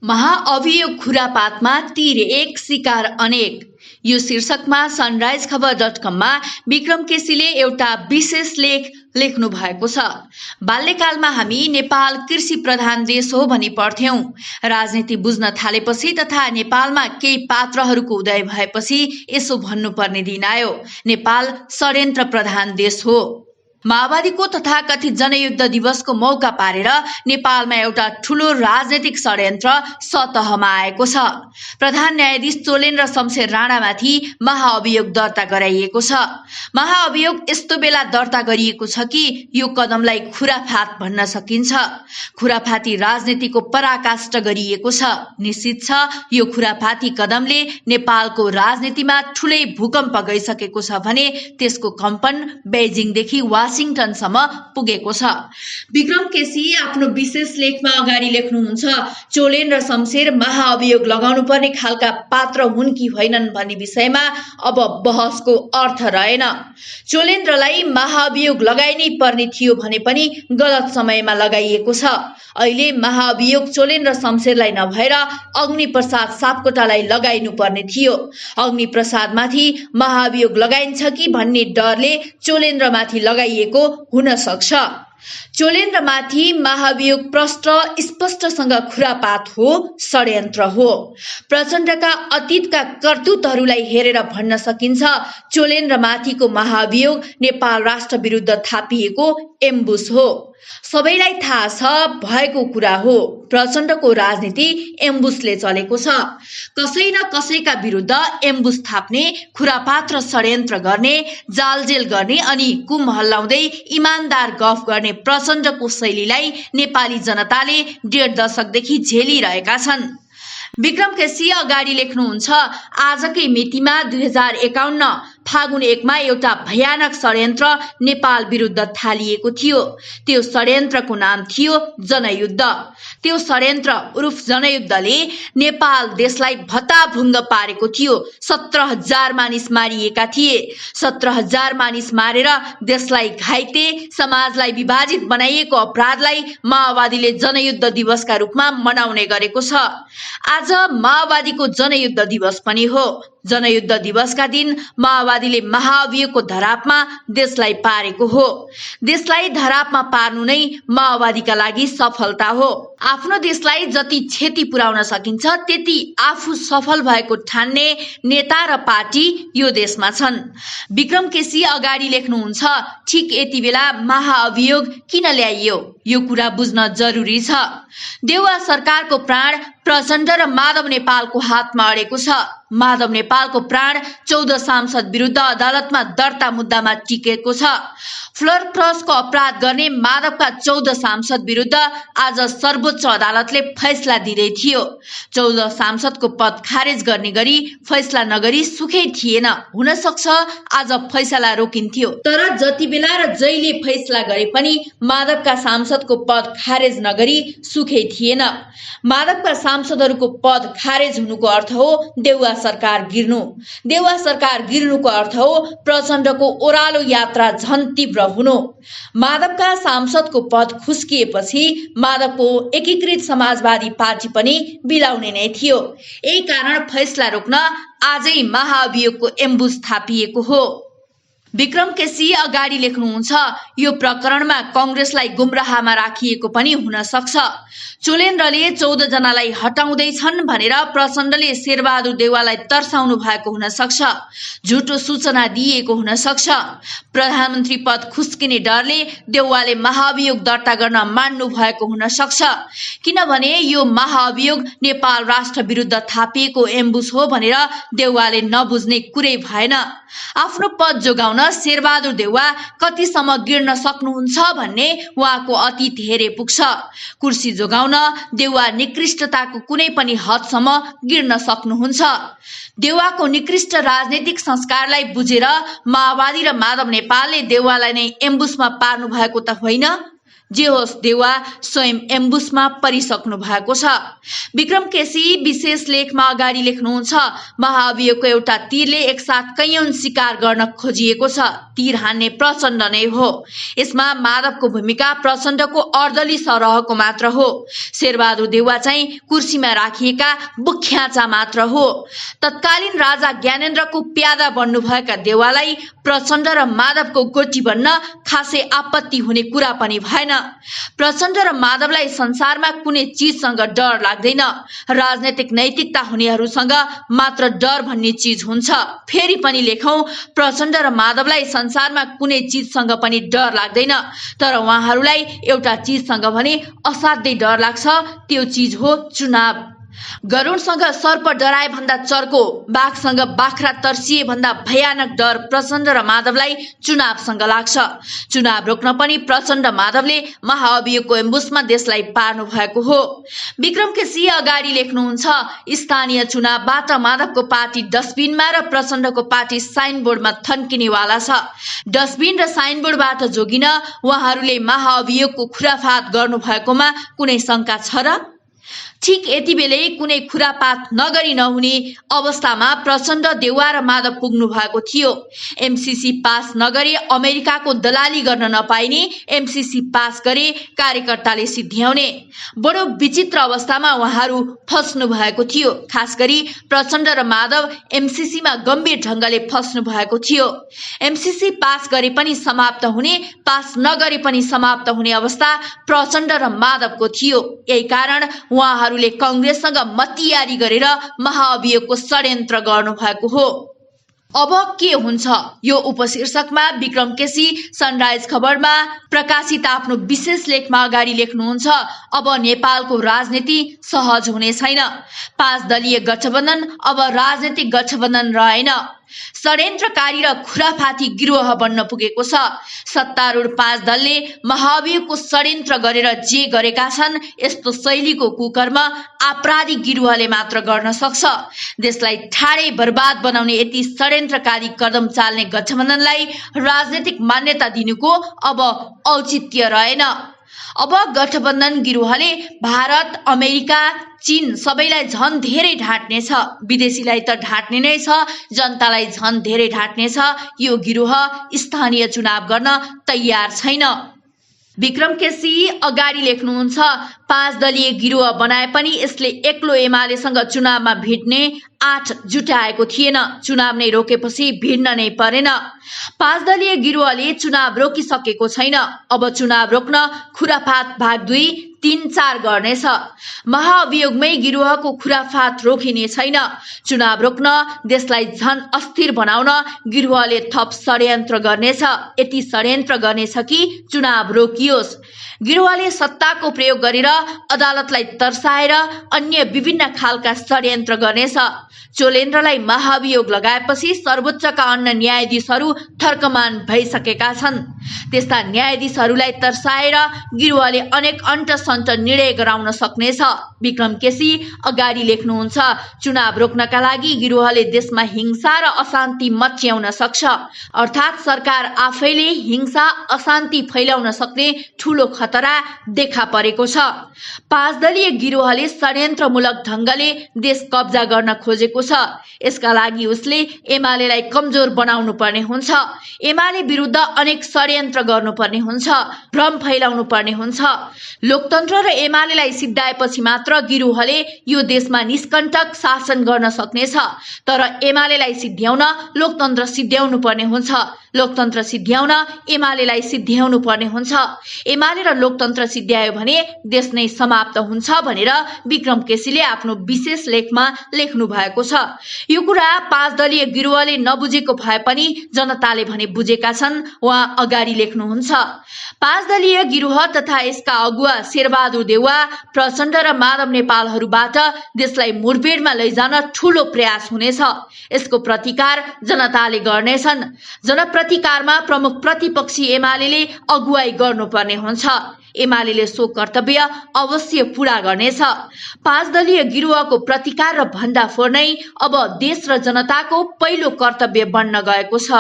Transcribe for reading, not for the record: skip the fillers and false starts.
महाअभियोग खुरापातमा तीर एक शिकार अनेक। यो शीर्षकमा सनराइजखबर.कममा विक्रम केसीले एउटा विशेष लेख लेख्नु भएको छ। बाल्यकालमा हामी नेपाल कृषि प्रधान देश हो भनी पढ्थ्यौं। राजनीति बुझ्न थालेपछि तथा नेपालमा केही पात्रहरूको उदय भएपछि यसो भन्नुपर्ने दिन आयो, नेपाल षड्यन्त्र प्रधान देश हो। माओवादीको तथाकथित जनयुद्ध दिवसको मौका पारेर नेपालमा एउटा ठूलो राजनैतिक षड्यन्त्र सतहमा आएको छ। प्रधान न्यायाधीश चोलेन्द्र शमशेर राणामाथि महाअभियोग दर्ता गराइएको छ। महाअभियोग यस्तो बेला दर्ता गरिएको छ कि यो कदमलाई खुराफात भन्न सकिन्छ। खुराफाती राजनीतिको पराकाष्ठ गरिएको छ। निश्चित छ यो खुराफाती कदमले नेपालको राजनीतिमा ठूलै भूकम्प गइसकेको छ भने त्यसको कम्पन बेजिङदेखि वाशिंगटनसम्म पुगेको छ। विक्रम केसी आफ्नो विशेष लेखमा अगाडि लेख्नुहुन्छ, चोलेन्द्र शमशेर महाअभियोग लगाउनु पर्ने खालका पात्र हुन् कि होइनन् भन्ने विषयमा अब बहसको अर्थ रहेन। चोलेन्द्रलाई महाअभियोग लगाइनै पर्ने थियो भने पनि गलत समयमा लगाइएको छ। अहिले महाअभियोग चोलेन्द्र शमशेरलाई नभएर अग्निप्रसाद सापकोटालाई लगाइनु पर्ने थियो। अग्निप्रसादमाथि महाअभियोग लगाइन्छ कि भन्ने डरले चोलेन्द्रमाथि लगाइएको हुन सक्छ। चोलेन्द्रमाथि महाअभियोग प्रष्ट स्पष्टसँग खुरापात हो, षड्यन्त्र हो। प्रचण्डका अतीतका करतुतहरूलाई हेरेर भन्न सकिन्छ चोलेन्द्रमाथिको महाअभियोग नेपाल राष्ट्र विरुद्ध थापिएको एम्बुस हो। सबैलाई थाहा छ भएको कुरा हो, प्रचण्डको राजनीति एम्बुसले चलेको छ। कसै न कसैका विरुद्ध एम्बुस थाप्ने, खुरापात र षड्यन्त्र गर्ने, जालजेल गर्ने अनि कुम हल्लाउँदै इमानदार गफ गर्ने प्रचण्डको शैलीलाई नेपाली जनताले 1.5 दशकदेखि झेलिरहेका छन्। विक्रम केसी अगाडि लेख्नुहुन्छ, आजकै मितिमा 2051 फागुन 1 मा एउटा भयानक षड्यन्त्र नेपाल विरुद्ध थालिएको थियो। त्यो षड्यन्त्रको नाम थियो जनयुद्ध। त्यो षड्यन्त्र उर्फ जनयुद्धले नेपाल देशलाई भत्ताभुङ्ग पारेको थियो। 17,000 मानिस मारिएका थिए। 17,000 मानिस मारेर देशलाई घाइते, समाजलाई विभाजित बनाइएको अपराधलाई माओवादीले जनयुद्ध दिवसका रूपमा मनाउने गरेको छ। आज माओवादीको जनयुद्ध दिवस पनि हो। जनयुद्ध दिवसका दिन माओवादीले महाअभियोगको धरापमा देशलाई पारेको हो। देशलाई धरापमा पार्नु नै माओवादीका लागि सफलता हो। आफ्नो देशलाई जति क्षति पुर्याउन सकिन्छ त्यति आफू सफल भएको ठान्ने नेता र पार्टी यो देशमा छन्। विक्रम केसी अगाडि लेख्नुहुन्छ, ठिक यति बेला महाअभियोग किन ल्याइयो यो कुरा बुझ्न जरुरी छ। देउवा सरकारको प्राण प्रचण्ड र माधव नेपालको हातमा अडेको छ। माधव नेपालको प्राण 14 सांसद विरुद्ध अदालतमा दर्ता मुद्दामा टिकेको छ। फ्लोर क्रसको अपराध गर्ने माधवका 14 सांसद विरुद्ध आज सर्वोच्च अदालतले फैसला दिँदै थियो। 14 सांसदको पद खारेज गर्ने गरी फैसला नगरी सुखै थिएन। हुन सक्छ आज फैसला रोकिन्थ्यो, तर जति बेला र जहिले फैसला गरे पनि माधवका सांसदको पद खारेज नगरी सुखै थिएन। माधवका सांसदहरूको पद खारेज हुनुको अर्थ हो देउवा सरकार गिर्नु। देउवा सरकार गिर्नुको अर्थ हो प्रचण्डको ओह्रालो यात्रा झन तीव्र हुनु। माधवका सांसदको पद खुस्किएपछि माधवको एकीकृत समाजवादी पार्टी पनि बिलाउने नै थियो। यही कारण फैसला रोक्न आजै महाअभियोगको एम्बुस थापिएको हो। विक्रम केसी अगाडि लेख्नुहुन्छ, यो प्रकरणमा कंग्रेसलाई गुमराहमा राखिएको पनि हुन सक्छ। चोलेन्द्रले 14 जनालाई हटाउँदैछन् भनेर प्रचण्डले शेरबहादुर देउवालाई तर्साउनु भएको हुन सक्छ। झुटो सूचना दिएको हुन सक्छ। प्रधानमन्त्री पद खुस्किने डरले देउवाले महाअभियोग दर्ता गर्न मान्नु भएको हुन सक्छ। किनभने यो महाअभियोग नेपाल राष्ट्र विरुद्ध थापिएको एम्बुस हो भनेर देउवाले नबुझ्ने कुरै भएन। आफ्नो पद जोगाउन शेरबहादुर देउवा कतिसम्म गिर्न सक्नुहुन्छ भन्ने उहाँको अतीत हेरे पुग्छ। कुर्सी जोगाउन देउवा निकृष्टताको कुनै पनि हदसम्म गिर्न सक्नुहुन्छ। देउवाको निकृष्ट राजनैतिक संस्कारलाई बुझेर माओवादी र माधव नेपालले देउवालाई नै एम्बुसमा पार्नु भएको त होइन। जे होस् देउवा स्वयं एम्बुसमा परिसक्नु भएको छ। विक्रम केसी विशेष लेखमा अगाडि लेख्नुहुन्छ, महाअभियोगको एउटा तीरले एकसाथ कैयौं शिकार गर्न खोजिएको छ। तीर हान्ने प्रचण्ड नै हो। यसमा माधवको भूमिका प्रचण्डको अर्दली सरहको मात्र हो। शेरबहादुर देउवा चाहिँ कुर्सीमा राखिएका बुख्याचा मात्र हो। तत्कालीन राजा ज्ञानेन्द्रको प्यादा बन्नुभएका देउवालाई प्रचण्ड र माधवको गोटी बन्न खासै आपत्ति हुने कुरा पनि भएन। प्रचण्ड र माधवलाई संसारमा कुनै चीजसँग डर लाग्दैन। राजनैतिक नैतिकता हुनेहरूसँग मात्र डर भन्ने चीज हुन्छ। फेरि पनि लेखौं, प्रचण्ड र माधवलाई संसारमा कुनै चीजसँग पनि डर लाग्दैन, तर उहाँहरूलाई एउटा चीजसँग भने असाध्यै डर लाग्छ। त्यो चीज हो चुनाव। गरुडसँग सर्प डराए भन्दा चर्को, बाघसँग बाख्रा तर्सिए भन्दा भयानक डर प्रचण्ड र माधवलाई चुनावसँग लाग्छ। चुनाव रोक्न पनि प्रचण्ड माधवले महाअभियोगको एम्बुसमा देशलाई पार्नु भएको हो। विक्रम केसी अगाडि लेख्नुहुन्छ, स्थानीय चुनावबाट माधवको पार्टी डस्टबिनमा र प्रचण्डको पार्टी साइनबोर्डमा थन्किनेवाला छ। डस्टबिन र साइनबोर्डबाट जोगिन उहाँहरूले महाअभियोगको खुराफात गर्नु भएकोमा कुनै शंका छ र? ठीक यति बेलै कुनै खुरापात नगरी नहुने अवस्थामा प्रचण्ड, देउवा र माधव पुग्नु भएको थियो। एमसीसी पास नगरे अमेरिकाको दलाली गर्न नपाइने, एमसीसी पास गरे कार्यकर्ताले सिद्ध्याउने बडो विचित्र अवस्थामा उहाँहरू फस्नु भएको थियो। खास गरी प्रचण्ड र माधव एमसीसीमा गम्भीर ढंगले फस्नु भएको थियो। एमसीसी पास गरे पनि समाप्त हुने, पास नगरे पनि समाप्त हुने अवस्था प्रचण्ड र माधवको थियो। यही कारण उहाँहरूले कांग्रेससँग मतियारी गरेर महाअभियोगको षड्यन्त्र गर्नु भएको हो। अब के हुन्छ, यो उपशीर्षकमा विक्रम केसी सनराइज खबरमा प्रकाशित आफ्नो विशेष लेखमा अगाडि लेख्नुहुन्छ, अब नेपालको राजनीति सहज हुने छैन। 5 दलीय गठबन्धन अब राजनीतिक गठबन्धन रहेन। षड्यन्त्रकारी र खुराफाती गिरोह बन्न पुगेको छ। सत्तारूढ 5 दलले महाअभियोगको षड्यन्त्र गरेर जे गरेका छन्, यस्तो शैलीको कुकर्म आपराधिक गिरोहले मात्र गर्न सक्छ। देशलाई ठाडै बर्बाद बनाउने यति षड्यन्त्रकारी कदम चाल्ने गठबन्धनलाई राजनीतिक मान्यता दिनुको अब औचित्य रहेन। अब गठबन्धन गिरोहले भारत, अमेरिका, चीन सबैलाई झन धेरै ढाट्नेछ। विदेशीलाई त ढाट्ने नै छ, जनतालाई झन धेरै ढाट्नेछ। यो गिरोह स्थानीय चुनाव गर्न तयार छैन। विक्रम केसी अगाडि लेख्नुहुन्छ, 5 दलीय गिरोह बनाए पनि यसले एक्लो एमालेसँग चुनावमा भिड्ने आँट जुटाएको थिएन। चुनाव नै रोकेपछि भिड्न नै परेन। 5 दलीय गिरोहले चुनाव रोकिसकेको छैन। अब चुनाव रोक्न खुराफात भाग 2, 3, 4 गर्नेछ। महाअभियोगमै गिरोहको खुराफात रोकिने छैन। चुनाव रोक्न, देशलाई झन अस्थिर बनाउन गिरोहले थप षड्यन्त्र गर्नेछ। यति षड्यन्त्र गर्नेछ कि चुनाव रोकियोस्। गिरोहले सत्ताको प्रयोग गरेर अदालतलाई तर्साएर अन्य विभिन्न खालका षड्यन्त्र गर्नेछ। चोलेन्द्रलाई महाअभियोग लगाएपछि सर्वोच्चका अन्य न्यायाधीशहरू थर्कमान भइसकेका छन्। त्यस्ता न्यायाधीशहरूलाई तर्साएर गिरोहले अनेक अन्तसन्त निर्णय गराउन सक्नेछ। विक्रम केसी अगाडि लेख्नुहुन्छ, चुनाव रोक्नका लागि गिरोहले देशमा हिंसा र अशान्ति मच्याउन सक्छ। अर्थात् सरकार आफैले हिंसा अशान्ति फैलाउन सक्ने ठूलो खतरा देखा परेको छ। 5 दलीय गिरोहले षड्यन्त्रमूलक ढंगले देश कब्जा गर्न खोजेको छ। यसका लागि उसले एमालेलाई कमजोर बनाउनु पर्ने हुन्छ। एमाले विरुद्ध अनेक षड्यन्त्र गर्नुपर्ने हुन्छ, भ्रम फैलाउनु पर्ने हुन्छ। लोकतन्त्र र एमालेलाई सिद्धाएपछि मात्र गिरोहले यो देशमा निष्कण्टक शासन गर्न सक्नेछ। तर एमालेलाई सिद्ध्याउन लोकतन्त्र सिद्ध्याउनु पर्ने हुन्छ। लोकतन्त्र सिद्ध्याउन एमालेलाई सिद्ध्याउनु पर्ने हुन्छ। एमाले र लोकतन्त्र सिद्ध्यायो भने देश नै समाप्त हुन्छ भनेर विक्रम केसीले आफ्नो विशेष लेखमा लेख्नु भएको छ। यो कुरा 5 दलीय गिरोहले नबुझेको भए पनि जनताले भने बुझेका छन्। उहाँ अगाडि लेख्नुहुन्छ, 5 दलीय गिरोह तथा यसका अगुवा शेरबहादुर देउवा, प्रचण्ड र माधव नेपालहरूबाट देशलाई मुठभेडमा लैजान ठूलो प्रयास हुनेछ। यसको प्रतिकार जनताले गर्नेछन्। जनप्रतिकारमा प्रमुख प्रतिपक्षी एमाले अगुवाई गर्नुपर्ने हुन्छ। एमाले सो कर्तव्य अवश्य पूरा गर्नेछ। 5 दलीय गिरोहको प्रतिकार र भण्डाफोर नै अब देश र जनताको पहिलो कर्तव्य बन्न गएको छ।